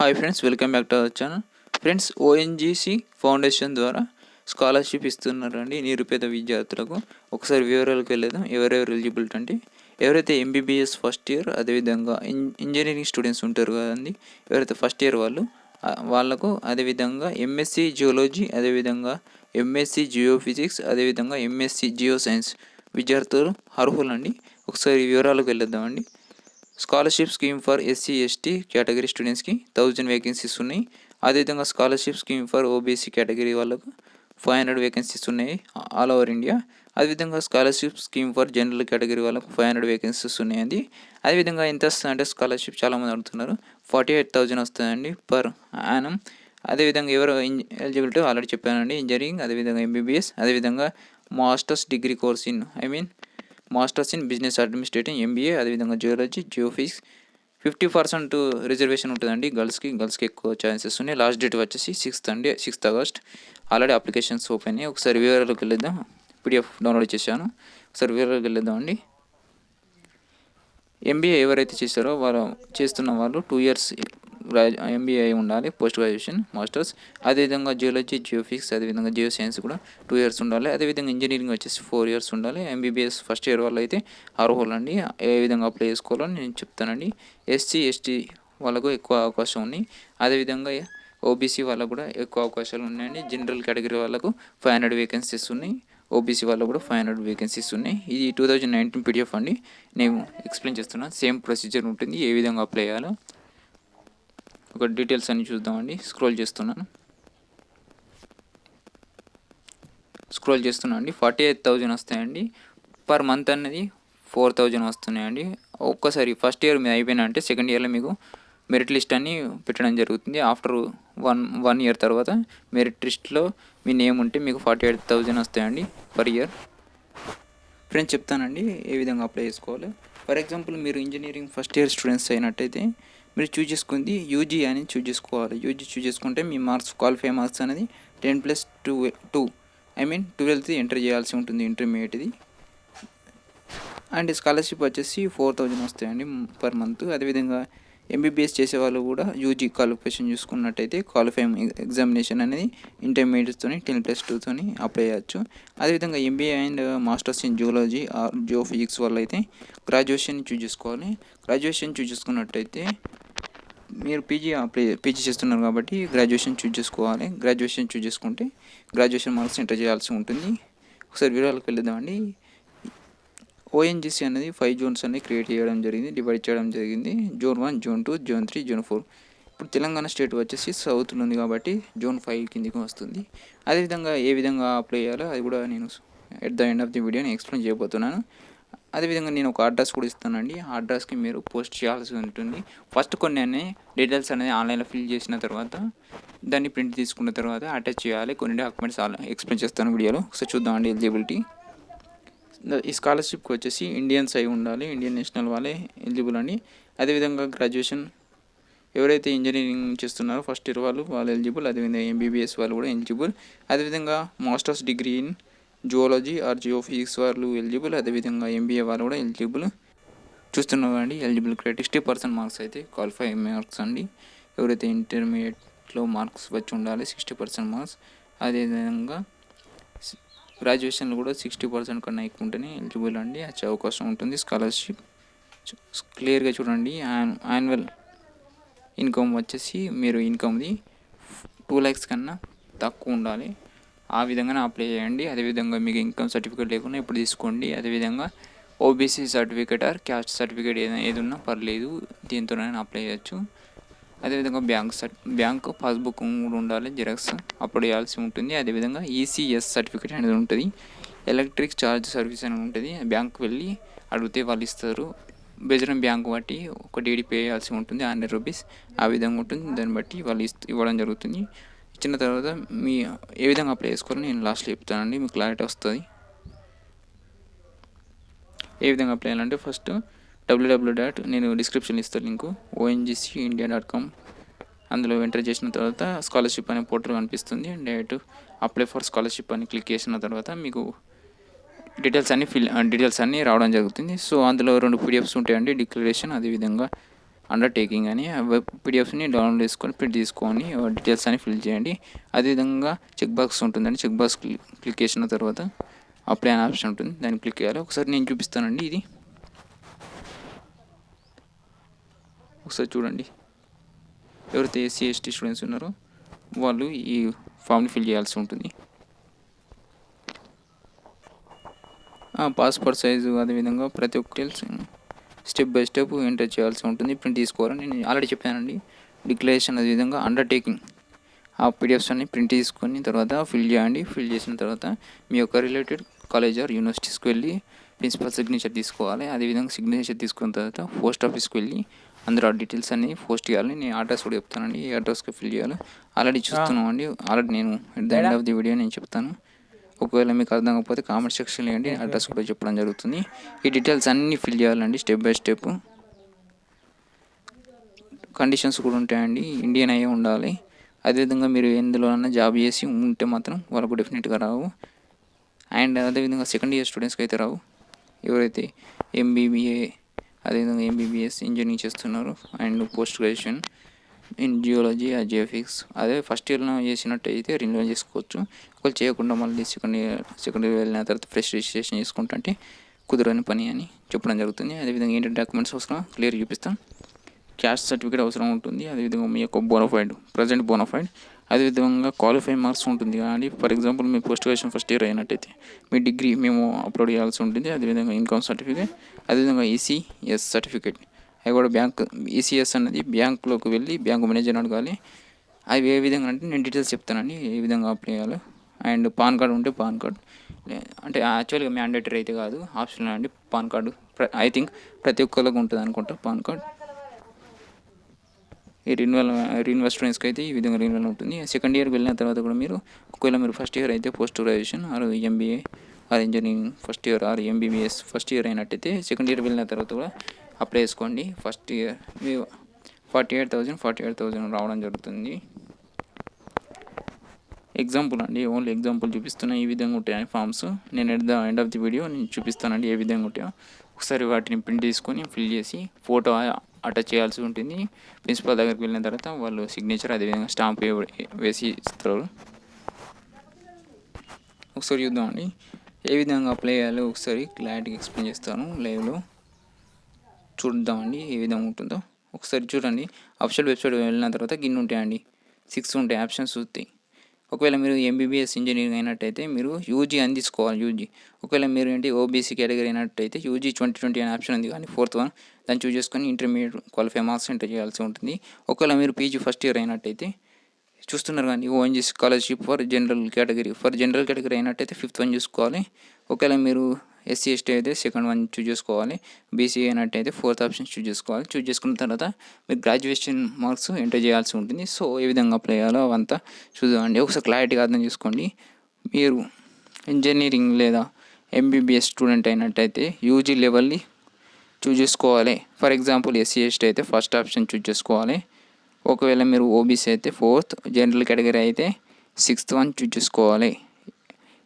Hi friends, welcome back to our channel. Friends, ONGC foundation ద్వారా scholarship ఇస్తున్నారండి నిరుపేద విద్యార్థులకు. ఒకసారి వివరాలకు వెళ్ళేద్దాం. ఎవరెవరు ఎలిజిబిలిటీ అంటే ఎవరైతే ఎంబీబీఎస్ ఫస్ట్ ఇయర్, అదేవిధంగా ఇంజనీరింగ్ స్టూడెంట్స్ ఉంటారు కదండి, ఎవరైతే ఫస్ట్ ఇయర్ వాళ్ళకు, అదేవిధంగా ఎంఎస్సి జియోలజీ, అదేవిధంగా ఎంఎస్సి జియోఫిజిక్స్, అదేవిధంగా ఎంఎస్సి జియో సైన్స్ విద్యార్థులు అర్హులండి. ఒకసారి వివరాలకు వెళ్ళేద్దామండి. Scholarship scheme for SC ST category స్టూడెంట్స్కి 1000 వేకెన్సీస్ ఉన్నాయి. అదేవిధంగా scholarship scheme for OBC category వాళ్ళకు 500 వేకెన్సీస్ ఉన్నాయి ఆల్ ఓవర్ ఇండియా. అదేవిధంగా scholarship scheme for general category వాళ్ళకు 500 వేకెన్సీస్ ఉన్నాయండి. అదేవిధంగా ఎంత వస్తుందంటే స్కాలర్షిప్ చాలామంది అడుగుతున్నారు, 48,000 వస్తుందండి పర్ యానం. అదేవిధంగా ఎవరు ఎలిజిబిలిటీ ఆల్రెడీ చెప్పానండి, ఇంజనీరింగ్, అదేవిధంగా ఎంబీబీఎస్, అదేవిధంగా masters degree course in masters in business administrating MBA, అదేవిధంగా జియోలజీ, జియోఫిజిక్స్. 50% రిజర్వేషన్ ఉంటుందండి గర్ల్స్కి ఎక్కువ ఛాన్సెస్ ఉన్నాయి. లాస్ట్ డేట్ వచ్చేసి 6th August. Already applications open అయ్యాయి. ఒకసారి వివరాలకు వెళ్ళేద్దాం. పీడిఎఫ్ డౌన్లోడ్ చేశాను, ఒకసారి వివరాలకు వెళ్ళేద్దాం అండి. ఎంబీఏ ఎవరైతే చేస్తారో చేస్తున్న వాళ్ళు 2 years ఎంబీఏ ఉండాలి, పోస్ట్ గ్రాడ్యుయేషన్ మాస్టర్స్. అదేవిధంగా జియోలజీ, జియోఫిజిక్స్, అదేవిధంగా జియో సైన్స్ కూడా 2 years ఉండాలి. అదేవిధంగా ఇంజనీరింగ్ వచ్చేసి 4 years ఉండాలి. ఎంబీబీఎస్ ఫస్ట్ ఇయర్ వాళ్ళు అయితే అర్హులండి. ఏ విధంగా అప్లై చేసుకోవాలో నేను చెప్తానండి. ఎస్సీ ఎస్టీ వాళ్ళకు ఎక్కువ అవకాశం ఉన్నాయి. అదేవిధంగా ఓబీసీ వాళ్ళకు కూడా ఎక్కువ అవకాశాలు ఉన్నాయండి. జనరల్ కేటగిరీ వాళ్ళకు 500 వేకెన్సీస్ ఉన్నాయి. ఓబీసీ వాళ్ళకు కూడా 500 వేకెన్సీస్ ఉన్నాయి. ఇది 2019 పీడిఎఫ్ అండి. నేను ఎక్స్ప్లెయిన్ చేస్తున్నాను. సేమ్ ప్రొసీజర్ ఉంటుంది, ఏ విధంగా అప్లై చేయాలో. ఒక డీటెయిల్స్ అన్ని చూద్దామండి. స్క్రోల్ చేస్తున్నాను అండి. 48,000 వస్తాయండి పర్ మంత్ అనేది. 4,000 వస్తున్నాయండి. ఒక్కసారి ఫస్ట్ ఇయర్ మీద అయిపోయినా అంటే సెకండ్ ఇయర్లో మీకు మెరిట్ లిస్ట్ అని పెట్టడం జరుగుతుంది. ఆఫ్టర్ వన్ ఇయర్ తర్వాత మెరిట్ లిస్ట్లో మీ నేమ్ ఉంటే మీకు 48,000 వస్తాయండి పర్ ఇయర్. ఫ్రెండ్స్ చెప్తానండి ఏ విధంగా అప్లై చేసుకోవాలి. ఫర్ ఎగ్జాంపుల్, మీరు ఇంజనీరింగ్ ఫస్ట్ ఇయర్ స్టూడెంట్స్ అయినట్టయితే మీరు చూజ్ చేసుకుంది యూజీ అని చూజ్ చేసుకోవాలి. యూజీ చూజ్ చేసుకుంటే మీ మార్క్స్, క్వాలిఫై మార్క్స్ అనేది 10+2 12th ఎంటర్ చేయాల్సి ఉంటుంది, ఇంటర్మీడియట్ది. అండ్ స్కాలర్షిప్ వచ్చేసి 4,000 వస్తాయండి పర్ మంత్. అదేవిధంగా ఎంబీబీఎస్ చేసేవాళ్ళు కూడా యూజీ క్వాలిఫికేషన్ చూసుకున్నట్టయితే క్వాలిఫైయింగ్ ఎగ్జామినేషన్ అనేది ఇంటర్మీడియట్తో 10+2తో అప్లై చేయొచ్చు. అదేవిధంగా MBA and masters in geology or geophysics వాళ్ళు అయితే గ్రాడ్యుయేషన్ చూజ్ చేసుకోవాలి. గ్రాడ్యుయేషన్ చూజ్ చేసుకున్నట్టయితే మీరు పీజీ చేస్తున్నారు కాబట్టి గ్రాడ్యుయేషన్ చూజ్ చేసుకోవాలి. గ్రాడ్యుయేషన్ చూజ్ చేసుకుంటే గ్రాడ్యుయేషన్ మార్క్స్ ఎంటర్ చేయాల్సి ఉంటుంది. ఒకసారి వివరాలకు వెళ్దామండి. ఓఎన్జీసీ అనేది 5 zones అనేది క్రియేట్ చేయడం జరిగింది, డివైడ్ చేయడం జరిగింది. Zone 1, Zone 2, Zone 3, Zone 4. ఇప్పుడు తెలంగాణ స్టేట్ వచ్చేసి సౌత్లో ఉంది కాబట్టి Zone 5 కిందికి వస్తుంది. అదేవిధంగా ఏ విధంగా అప్లై చేయాలో అది కూడా నేను at the end of the video explain చేయబోతున్నాను. అదేవిధంగా నేను ఒక అడ్రస్ కూడా ఇస్తానండి. ఆ అడ్రస్కి మీరు పోస్ట్ చేయాల్సి ఉంటుంది. ఫస్ట్ కొన్ని డీటెయిల్స్ అనేది ఆన్లైన్లో ఫిల్ చేసిన తర్వాత దాన్ని ప్రింట్ తీసుకున్న తర్వాత అటాచ్ చేయాలి. కొన్ని డాక్యుమెంట్స్ ఎక్స్ప్లెయిన్ చేస్తాను వీడియోలో. ఒకసారి చూద్దామండి. ఎలిజిబిలిటీ ఈ స్కాలర్షిప్కి వచ్చేసి ఇండియన్స్ అయి ఉండాలి, ఇండియన్ నేషనల్ వాళ్ళే ఎలిజిబుల్ అండి. అదేవిధంగా గ్రాడ్యుయేషన్ ఎవరైతే ఇంజనీరింగ్ చేస్తున్నారో ఫస్ట్ ఇయర్ వాళ్ళు ఎలిజిబుల్. అదేవిధంగా ఎంబీబీఎస్ వాళ్ళు కూడా ఎలిజిబుల్. అదేవిధంగా masters degree in geology or geophysics వాళ్ళు ఎలిజిబుల్. అదేవిధంగా ఎంబీఏ వాళ్ళు కూడా ఎలిజిబుల్. చూస్తున్నాం అండి. ఎలిజిబుల్ క్రైటీరియా 60% మార్క్స్ అయితే క్వాలిఫై మార్క్స్ అండి. ఎవరైతే ఇంటర్మీడియట్లో మార్క్స్ వచ్చి ఉండాలి 60% మార్క్స్. అదేవిధంగా గ్రాడ్యుయేషన్లో కూడా 60% కన్నా ఎక్కువ ఉంటేనే ఎలిజిబుల్ అండి, వచ్చే అవకాశం ఉంటుంది స్కాలర్షిప్. క్లియర్గా చూడండి. యాన్యువల్ ఇన్కమ్ వచ్చేసి మీరు ఇన్కమ్ది 2 lakhs కన్నా తక్కువ ఉండాలి. ఆ విధంగానే అప్లై చేయండి. అదేవిధంగా మీకు ఇన్కమ్ సర్టిఫికేట్ లేకుండా ఇప్పుడు తీసుకోండి. అదేవిధంగా OBC certificate or caste certificate ఏది ఉన్నా పర్లేదు, దీంతోనే అప్లై చేయొచ్చు. అదేవిధంగా బ్యాంక్ పాస్బుక్ కూడా ఉండాలి, జిరాక్స్ అప్లోడ్ చేయాల్సి ఉంటుంది. అదేవిధంగా ఈసీఎస్ సర్టిఫికేట్ అనేది ఉంటుంది. ఎలక్ట్రిక్ ఛార్జ్ సర్వీస్ అని ఉంటుంది. బ్యాంకు వెళ్ళి అడిగితే వాళ్ళు ఇస్తారు. బేస్డ్ బ్యాంక్ బట్టి ఒక డీడీ పే చేయాల్సి ఉంటుంది, 100 rupees. ఆ విధంగా ఉంటుంది. దాన్ని బట్టి వాళ్ళు ఇవ్వడం జరుగుతుంది. ఇచ్చిన తర్వాత మీ ఏ విధంగా అప్లై చేసుకోవాలో నేను లాస్ట్లో చెప్తానండి, మీకు క్లారిటీ వస్తుంది. ఏ విధంగా అప్లై చేయాలంటే ఫస్ట్ నేను డిస్క్రిప్షన్లో ఇస్తాను లింకు, ONGCindia.com. అందులో ఎంటర్ చేసిన తర్వాత స్కాలర్షిప్ అనే పోర్టల్ కనిపిస్తుంది. డైరెక్ట్ అప్లై ఫర్ స్కాలర్షిప్ అని క్లిక్ చేసిన తర్వాత మీకు డీటెయిల్స్ అన్నీ రావడం జరుగుతుంది. సో అందులో 2 PDFs ఉంటాయండి, డిక్లరేషన్, అదేవిధంగా అండర్టేకింగ్ అని పీడిఎఫ్ని డౌన్లోడ్ చేసుకొని ప్రింట్ తీసుకొని డీటెయిల్స్ అని ఫిల్ చేయండి. అదేవిధంగా చెక్ బాక్స్ ఉంటుందండి. చెక్ బాక్స్ క్లిక్ చేసిన తర్వాత అప్లై అనే ఆప్షన్ ఉంటుంది, దాన్ని క్లిక్ చేయాలి. ఒకసారి నేను చూపిస్తానండి. ఇది ఒకసారి చూడండి. ఎవరైతే ఎస్సీ ఎస్టీ స్టూడెంట్స్ ఉన్నారో వాళ్ళు ఈ ఫామ్ని ఫిల్ చేయాల్సి ఉంటుంది. పాస్పోర్ట్ సైజు అదేవిధంగా ప్రతి ఒక్క స్టెప్ బై స్టెప్ ఎంటర్ చేయాల్సి ఉంటుంది, ప్రింట్ తీసుకోవాలని నేను ఆల్రెడీ చెప్పానండి. డిక్లరేషన్ అదేవిధంగా అండర్టేకింగ్ ఆ పీడిఎఫ్స్ అన్ని ప్రింట్ తీసుకొని తర్వాత ఫిల్ చేయండి. ఫిల్ చేసిన తర్వాత మీ యొక్క రిలేటెడ్ కాలేజ్ ఆర్ యూనివర్సిటీస్కి వెళ్ళి ప్రిన్సిపల్ సిగ్నేచర్ తీసుకోవాలి. అదేవిధంగా సిగ్నేచర్ తీసుకున్న తర్వాత పోస్ట్ ఆఫీస్కి వెళ్ళి అందులో ఆ డీటెయిల్స్ అన్ని పోస్ట్ చేయాలి. నేను అడ్రస్ కూడా చెప్తానండి, ఏ అడ్రస్కి ఫిల్ చేయాలి ఆల్రెడీ చూస్తున్నామండి. ఆల్రెడీ నేను at the end of the video నేను చెప్తాను. ఒకవేళ మీకు అర్థం కాకపోతే కామెంట్ సెక్షన్లో వేయండి, అడ్రస్ కూడా చెప్పడం జరుగుతుంది. ఈ డీటెయిల్స్ అన్నీ ఫిల్ చేయాలండి స్టెప్ బై స్టెప్. కండిషన్స్ కూడా ఉంటాయండి, ఇండియన్ అయ్యే ఉండాలి. అదేవిధంగా మీరు ఎందులోనన్నా జాబ్ చేసి ఉంటే మాత్రం వాళ్ళకు డెఫినెట్గా రావు. అండ్ అదేవిధంగా సెకండ్ ఇయర్ స్టూడెంట్స్కి అయితే రావు. ఎవరైతే ఎంబీబీఏ అదేవిధంగా ఎంబీబీఎస్ ఇంజనీరింగ్ చేస్తున్నారు and post graduation in geology geophysics అదే ఫస్ట్ ఇయర్లో చేసినట్టయితే రిన్యూవల్ చేసుకోవచ్చు. ఒకవేళ చేయకుండా మళ్ళీ సెకండ్ ఇయర్ వెళ్ళిన తర్వాత ఫ్రెష్ రిజిస్ట్రేషన్ చేసుకుంటే కుదరని పని అని చెప్పడం జరుగుతుంది. అదేవిధంగా ఏంటంటే డాక్యుమెంట్స్ అవసరం క్లియర్ చూపిస్తాం. క్యాస్ట్ సర్టిఫికేట్ అవసరం ఉంటుంది. అదేవిధంగా మీ యొక్క బోనఫైడ్ ప్రజెంట్ బోనఫైడ్ అదేవిధంగా క్వాలిఫై మార్క్స్ ఉంటుంది. కానీ for example me post graduation first year అయినట్టయితే మీ డిగ్రీ మేము అప్లోడ్ చేయాల్సి ఉంటుంది. అదేవిధంగా ఇన్కమ్ సర్టిఫికేట్ అదేవిధంగా ఈసీఎస్ సర్టిఫికేట్ అవి కూడా బ్యాంక్ ఈసీఎస్ అనేది బ్యాంకులోకి వెళ్ళి బ్యాంకు మేనేజర్ అడగాలి. అవి ఏ విధంగా అంటే నేను డీటెయిల్స్ చెప్తానండి ఏ విధంగా అప్లై చేయాలో. అండ్ పాన్ కార్డు ఉంటే పాన్ కార్డు అంటే యాక్చువల్గా మ్యాండేటరీ అయితే కాదు, ఆప్షనల్ అండి. పాన్ కార్డు ఐ థింక్ ప్రతి ఒక్కరికి ఉంటుంది అనుకుంటా పాన్ కార్డ్. ఈ రీన్వల్ స్టూడెంట్స్కి అయితే ఈ విధంగా రీన్వల్ ఉంటుంది. సెకండ్ ఇయర్కి వెళ్ళిన తర్వాత కూడా మీరు ఒకవేళ మీరు ఫస్ట్ ఇయర్ అయితే post graduation or MBA are engineering first year are MBBS first year అయినట్టయితే సెకండ్ ఇయర్ వెళ్ళిన తర్వాత కూడా అప్లై చేసుకోండి. ఫస్ట్ ఇయర్ మీ 48,000 రావడం జరుగుతుంది. ఎగ్జాంపుల్ అండి, ఓన్లీ ఎగ్జాంపుల్ చూపిస్తున్నా. ఈ విధంగా ఉంటాయి ఫామ్స్. నేను at the end of the video నేను చూపిస్తానండి ఏ విధంగా ఉంటాయో. ఒకసారి వాటిని ప్రింట్ తీసుకొని ఫిల్ చేసి ఫోటో అటాచ్ చేయాల్సి ఉంటుంది. ప్రిన్సిపల్ దగ్గరికి వెళ్ళిన తర్వాత వాళ్ళు సిగ్నేచర్ అదేవిధంగా స్టాంప్ వేసి ఇస్తారు. ఒకసారి చూద్దామండి ఏ విధంగా అప్లై చేయాలో ఒకసారి క్లారిటీగా ఎక్స్ప్లెయిన్ చేస్తాను. లైవ్లో చూద్దామండి ఏ విధంగా ఉంటుందో. ఒకసారి చూడండి. అఫిషియల్ వెబ్సైట్ వెళ్ళిన తర్వాత గిన్నె ఉంటాయండి, 6 ఉంటాయి ఆప్షన్స్ చూస్తాయి. ఒకవేళ మీరు ఎంబీబీఎస్ ఇంజనీరింగ్ అయినట్టయితే మీరు యూజీ అని తీసుకోవాలి. యూజీ ఒకవేళ మీరు ఏంటి ఓబీసీ కేటగిరీ అయినట్టయితే యూజీ 2020 అనే ఆప్షన్ ఉంది, కానీ 4th వన్ దాన్ని చూస్ చేసుకొని ఇంటర్మీడియట్ క్వాలిఫై మార్క్స్ ఎంటర్ చేయాల్సి ఉంటుంది. ఒకవేళ మీరు పీజీ ఫస్ట్ ఇయర్ అయినట్టయితే చూస్తున్నారు కానీ ONG scholarship for general category అయినట్టయితే 5th వన్ చూసుకోవాలి. ఒకవేళ మీరు ఎస్సీ ఎస్టీ అయితే 2nd వన్ చూస్ చేసుకోవాలి. బీసీ అయినట్టయితే 4th ఆప్షన్ చూస్ చేసుకోవాలి. చూస్ చేసుకున్న తర్వాత మీరు గ్రాడ్యుయేషన్ మార్క్స్ ఎంటర్ చేయాల్సి ఉంటుంది. సో ఏ విధంగా అప్లై చేయాలో అవంతా చూద్దామండి. ఒకసారి క్లారిటీగా అర్థం చేసుకోండి. మీరు ఇంజనీరింగ్ లేదా ఎంబీబీఎస్ స్టూడెంట్ అయినట్టయితే యూజీ లెవెల్ని చూస్ చేసుకోవాలి. ఫర్ ఎగ్జాంపుల్ ఎస్సీ ఎస్టీ అయితే ఫస్ట్ ఆప్షన్ చూస్ చేసుకోవాలి. ఒకవేళ మీరు ఓబీసీ అయితే 4th, జనరల్ కేటగిరీ అయితే 6th వన్ చూస్ చేసుకోవాలి.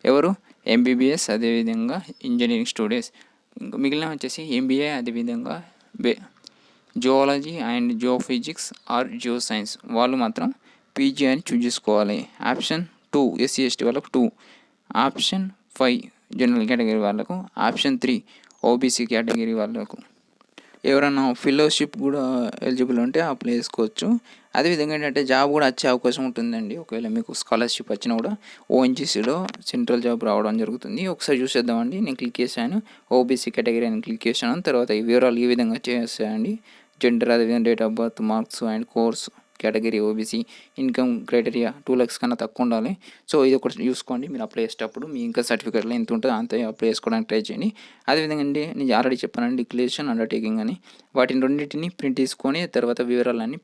ఎవరు ఎంబీబీఎస్ అదేవిధంగా ఇంజనీరింగ్ స్టూడెంట్స్. ఇంకా మిగిలిన వచ్చేసి ఎంబీఏ అదేవిధంగా geology and geophysics or geo science వాళ్ళు మాత్రం పీజీ అని చూస్ చేసుకోవాలి. ఆప్షన్ 2 ఎస్సీ ఎస్టీ వాళ్ళకు 2, ఆప్షన్ 5 జనరల్ కేటగిరీ వాళ్ళకు, ఆప్షన్ 3 ఓబీసీ కేటగిరీ వాళ్ళకు. ఎవరైనా ఫెలోషిప్ కూడా ఎలిజిబుల్ ఉంటే అప్లై చేసుకోవచ్చు. అదేవిధంగా ఏంటంటే జాబ్ కూడా వచ్చే అవకాశం ఉంటుందండి. ఒకవేళ మీకు స్కాలర్షిప్ వచ్చినా కూడా ఓఎన్జీసీలో సెంట్రల్ జాబ్ రావడం జరుగుతుంది. ఒకసారి చూసేద్దామండి. నేను క్లిక్ చేశాను, ఓబీసీ కేటగిరీ అని క్లిక్ చేశాను. తర్వాత ఈ వివరాలు ఈ విధంగా చేస్తాయండి. జెండర్ అదేవిధంగా date of birth, marks and course category OBC, income criteria 2 lakhs కన్నా తక్కువ ఉండాలి. సో ఇది ఒకటి చూసుకోండి. మీరు అప్లై చేసేటప్పుడు మీ ఇన్కమ్ సర్టిఫికేట్లో ఎంత ఉంటుందో అంతే అప్లై చేసుకోవడానికి ట్రై చేయండి. అదేవిధంగా అండి నేను ఆల్రెడీ చెప్పానండి డిక్లరేషన్ అండర్టేకింగ్ అని. వాటిని రెండింటిని ప్రింట్ తీసుకొని తర్వాత వివరాలన్నీ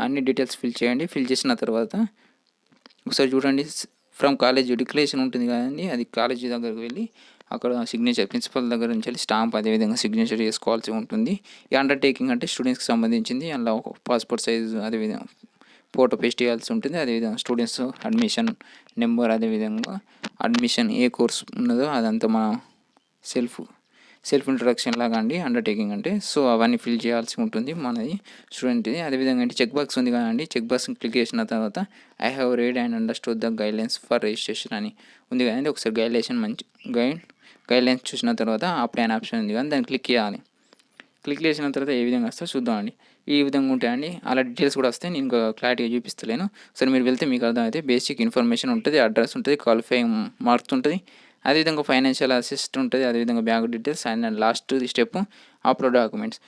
అన్ని డీటెయిల్స్ ఫిల్ చేయండి. ఫిల్ చేసిన తర్వాత ఒకసారి చూడండి ఫ్రమ్ కాలేజ్ డిక్లరేషన్ ఉంటుంది కదండి, అది కాలేజీ దగ్గరికి వెళ్ళి అక్కడ సిగ్నేచర్ ప్రిన్సిపల్ దగ్గర నుంచి వెళ్ళి స్టాంప్ అదేవిధంగా సిగ్నేచర్ చేసుకోవాల్సి ఉంటుంది. ఈ అండర్టేకింగ్ అంటే స్టూడెంట్స్కి సంబంధించింది. అందులో ఒక పాస్పోర్ట్ సైజ్ అదేవిధంగా ఫోటో పేస్ట్ చేయాల్సి ఉంటుంది. అదేవిధంగా స్టూడెంట్స్ అడ్మిషన్ నెంబర్ అదేవిధంగా అడ్మిషన్ ఏ కోర్స్ ఉన్నదో అదంతా మన సెల్ఫ్ సెల్ఫ్ ఇంట్రొడక్షన్ లాగా అండి అండర్టేకింగ్ అంటే. సో అవన్నీ ఫిల్ చేయాల్సి ఉంటుంది మనది స్టూడెంట్ది. అదేవిధంగా అంటే చెక్ బాక్స్ ఉంది కదండి, చెక్ బాక్స్ క్లిక్ చేసిన తర్వాత I have read and understood the guidelines for registration అని ఉంది కదండి. ఒకసారి గైడ్లైన్స్ చూసిన తర్వాత అప్లై ఆప్షన్ ఉంది కానీ దాన్ని క్లిక్ చేయాలి. క్లిక్ చేసిన తర్వాత ఏ విధంగా వస్తుందో చూద్దామండి. ఈ విధంగా ఉంటాయండి. అలా డీటెయిల్స్ కూడా వస్తాయి, నేను ఇంకా క్లారిటీగా చూపిస్తలేను. సరే మీరు వెళ్తే మీకు అర్థమైతే బేసిక్ ఇన్ఫర్మేషన్ ఉంటుంది, అడ్రస్ ఉంటుంది, క్వాలిఫైయింగ్ మార్క్స్ ఉంటుంది, అదేవిధంగా ఫైనాన్షియల్ అసిస్ట్ ఉంటుంది, అదేవిధంగా bank details and last step upload documents.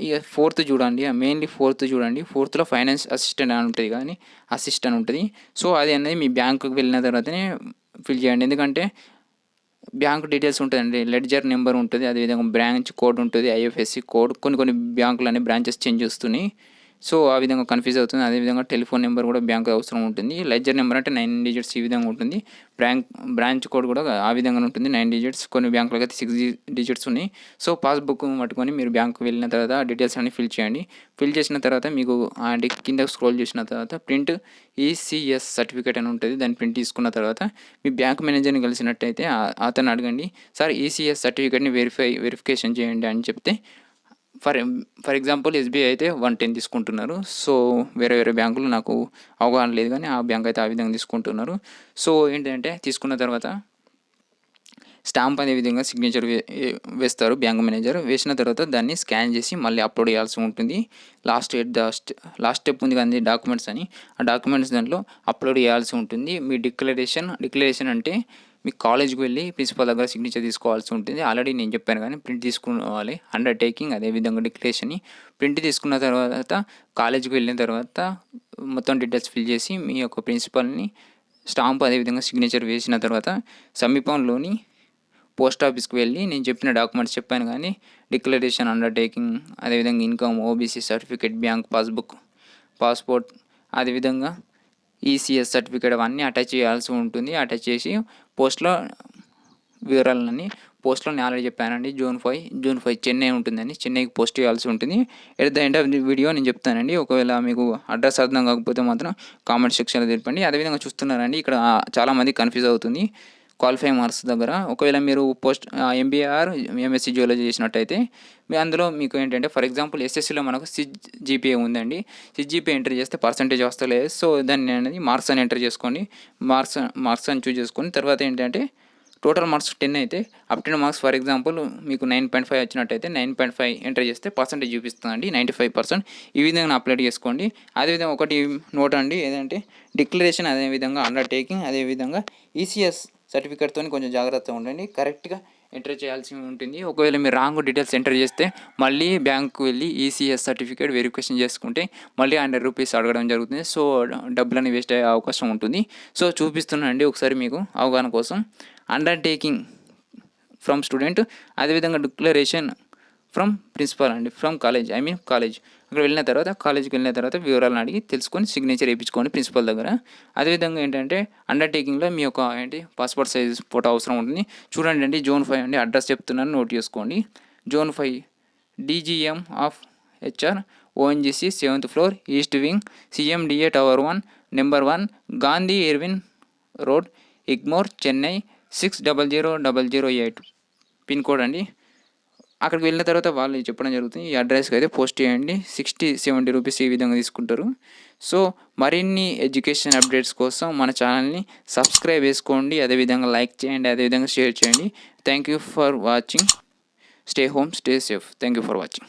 ఇక ఫోర్త్ చూడండి, మెయిన్లీ ఫోర్త్ చూడండి. ఫోర్త్లో ఫైనాన్స్ అసిస్టెంట్ అని ఉంటుంది కానీ అసిస్టెంట్ ఉంటుంది. సో అది అనేది మీ బ్యాంకుకి వెళ్ళిన తర్వాతనే ఫిల్ చేయండి. ఎందుకంటే బ్యాంక్ డీటెయిల్స్ ఉంటుందండి, లెడ్జర్ నెంబర్ ఉంటుంది, అదేవిధంగా బ్రాంచ్ కోడ్ ఉంటుంది, ఐఎఫ్ఎస్సి కోడ్. కొన్ని బ్యాంకులు అనే బ్రాంచెస్ చేంజ్ చేస్తున్నాయి. సో ఆ విధంగా కన్ఫ్యూజ్ అవుతుంది. అదేవిధంగా టెలిఫోన్ నెంబర్ కూడా బ్యాంక్ అవసరం ఉంటుంది. లెడ్జర్ నెంబర్ అంటే 9 డిజిట్స్ ఈ విధంగా ఉంటుంది. బ్రాంచ్ కోడ్ కూడా ఆ విధంగా ఉంటుంది, 9 డిజిట్స్. కొన్ని బ్యాంకులకు అయితే 6 డిజిట్స్ ఉన్నాయి. సో పాస్బుక్ పట్టుకొని మీరు బ్యాంకు వెళ్ళిన తర్వాత డీటెయిల్స్ అన్ని ఫిల్ చేయండి. ఫిల్ చేసిన తర్వాత మీకు కింద స్క్రోల్ చేసిన తర్వాత ప్రింట్ ఈసీఎస్ సర్టిఫికేట్ అని ఉంటుంది. దాన్ని ప్రింట్ తీసుకున్న తర్వాత మీ బ్యాంక్ మేనేజర్ని కలిసినట్టయితే అతను అడగండి, సార్ ఈసీఎస్ సర్టిఫికేట్ని వెరిఫికేషన్ చేయండి అని చెప్తే, ఫర్ ఎగ్జాంపుల్ ఎస్బీఐ అయితే 110 తీసుకుంటున్నారు. సో వేరే బ్యాంకులు నాకు అవగాహన లేదు కానీ ఆ బ్యాంక్ అయితే ఆ విధంగా తీసుకుంటున్నారు. సో ఏంటంటే తీసుకున్న తర్వాత స్టాంప్ అనే విధంగా సిగ్నేచర్ వేస్తారు బ్యాంక్ మేనేజర్. వేసిన తర్వాత దాన్ని స్కాన్ చేసి మళ్ళీ అప్లోడ్ చేయాల్సి ఉంటుంది. లాస్ట్ స్టెప్ ఉంది కానీ డాక్యుమెంట్స్ అని, ఆ డాక్యుమెంట్స్ దాంట్లో అప్లోడ్ చేయాల్సి ఉంటుంది. మీ డిక్లరేషన్ అంటే మీ కాలేజ్కి వెళ్ళి ప్రిన్సిపల్ దగ్గర సిగ్నేచర్ తీసుకోవాల్సి ఉంటుంది. ఆల్రెడీ నేను చెప్పాను కానీ ప్రింట్ తీసుకోవాలి. అండర్టేకింగ్ అదేవిధంగా డిక్లరేషన్ని ప్రింట్ తీసుకున్న తర్వాత కాలేజ్కి వెళ్ళిన తర్వాత మొత్తం డీటెయిల్స్ ఫిల్ చేసి మీ యొక్క ప్రిన్సిపల్ని స్టాంప్ అదేవిధంగా సిగ్నేచర్ వేసిన తర్వాత సమీపంలోని పోస్ట్ ఆఫీస్కి వెళ్ళి నేను చెప్పిన డాక్యుమెంట్స్ చెప్పాను కానీ డిక్లరేషన్, అండర్టేకింగ్, అదేవిధంగా income, OBC certificate, bank passport, అదేవిధంగా ఈసీఎస్ సర్టిఫికేట్ అవన్నీ అటాచ్ చేయాల్సి ఉంటుంది. అటాచ్ చేసి పోస్ట్లో వివరాలన్నీ నేను ఆల్రెడీ చెప్పానండి. జూన్ 5 చెన్నై ఉంటుందని, చెన్నైకి పోస్ట్ చేయాల్సి ఉంటుంది. At the end of the video నేను చెప్తానండి. ఒకవేళ మీకు అడ్రస్ అర్థం కాకపోతే మాత్రం కామెంట్ సెక్షన్లో తెలపండి. అదేవిధంగా చూస్తున్నారండి, ఇక్కడ చాలామంది కన్ఫ్యూజ్ అవుతుంది క్వాలిఫై మార్క్స్ దగ్గర. ఒకవేళ మీరు ఎంబీఆర్ ఎంఎస్సీ జియోలజీ చేసినట్టయితే అందులో మీకు ఏంటంటే ఫర్ ఎగ్జాంపుల్ ఎస్ఎస్సీలో మనకు సిజిపిఏ ఉందండి. సిజిపిఏ ఎంటర్ చేస్తే పర్సంటేజ్ వస్తలేదు. సో దాన్ని అనేది మార్క్స్ అని ఎంటర్ చేసుకోండి. మార్క్స్ అని చూస్ చేసుకొని తర్వాత ఏంటంటే టోటల్ మార్క్స్ 10 అయితే అప్టెండ్ మార్క్స్ ఫర్ ఎగ్జాంపుల్ మీకు 9.5 వచ్చినట్టయితే 9.5 ఎంటర్ చేస్తే పర్సంటేజ్ చూపిస్తుందండి 95%. ఈ విధంగా అప్లోడ్ చేసుకోండి. అదేవిధంగా ఒకటి నోట్ అండి, ఏదంటే డిక్లరేషన్, అదేవిధంగా అండర్టేకింగ్, అదేవిధంగా ఈసీఎస్ సర్టిఫికేట్తో కొంచెం జాగ్రత్తగా ఉండండి. కరెక్ట్గా ఎంటర్ చేయాల్సి ఉంటుంది. ఒకవేళ మీరు రాంగ్ డీటెయిల్స్ ఎంటర్ చేస్తే మళ్ళీ బ్యాంకుకు వెళ్ళి ఈసీఎస్ సర్టిఫికేట్ వెరిఫికేషన్ చేసుకుంటే మళ్ళీ ₹100 అడగడం జరుగుతుంది. సో డబ్బులని వేస్ట్ అయ్యే అవకాశం ఉంటుంది. సో చూపిస్తున్నానండి ఒకసారి మీకు అవగాహన కోసం. అండర్టేకింగ్ ఫ్రమ్ స్టూడెంట్, అదేవిధంగా డిక్లరేషన్ ఫ్రమ్ ప్రిన్సిపల్ అండి, ఫ్రమ్ కాలేజ్ అక్కడ వెళ్ళిన తర్వాత కాలేజ్కి వెళ్ళిన తర్వాత వివరాలను అడిగి తెలుసుకొని సిగ్నేచర్ వేయించుకోండి ప్రిన్సిపల్ దగ్గర. అదేవిధంగా ఏంటంటే అండర్టేకింగ్లో మీ యొక్క పాస్పోర్ట్ సైజ్ ఫోటో అవసరం ఉంటుంది. చూడండి అండి, జూన్ 5 అండి, అడ్రస్ చెప్తున్నాను నోట్ చేసుకోండి. June 5 DGM of HR ONGC 7th floor east wing CMDA Tower 1 number 1 Gandhi Irwin road Egmore Chennai 600008 pin code అండి. అక్కడికి వెళ్ళిన తర్వాత వాళ్ళు చెప్పడం జరుగుతుంది, ఈ అడ్రస్కి అయితే పోస్ట్ చేయండి, ₹60-70 ఈ విధంగా తీసుకుంటారు. సో మరిన్ని ఎడ్యుకేషన్ అప్డేట్స్ కోసం మన ఛానల్ని సబ్స్క్రైబ్ చేసుకోండి, అదేవిధంగా లైక్ చేయండి, అదేవిధంగా షేర్ చేయండి. Thank you for watching. Stay home, stay safe. Thank you for watching.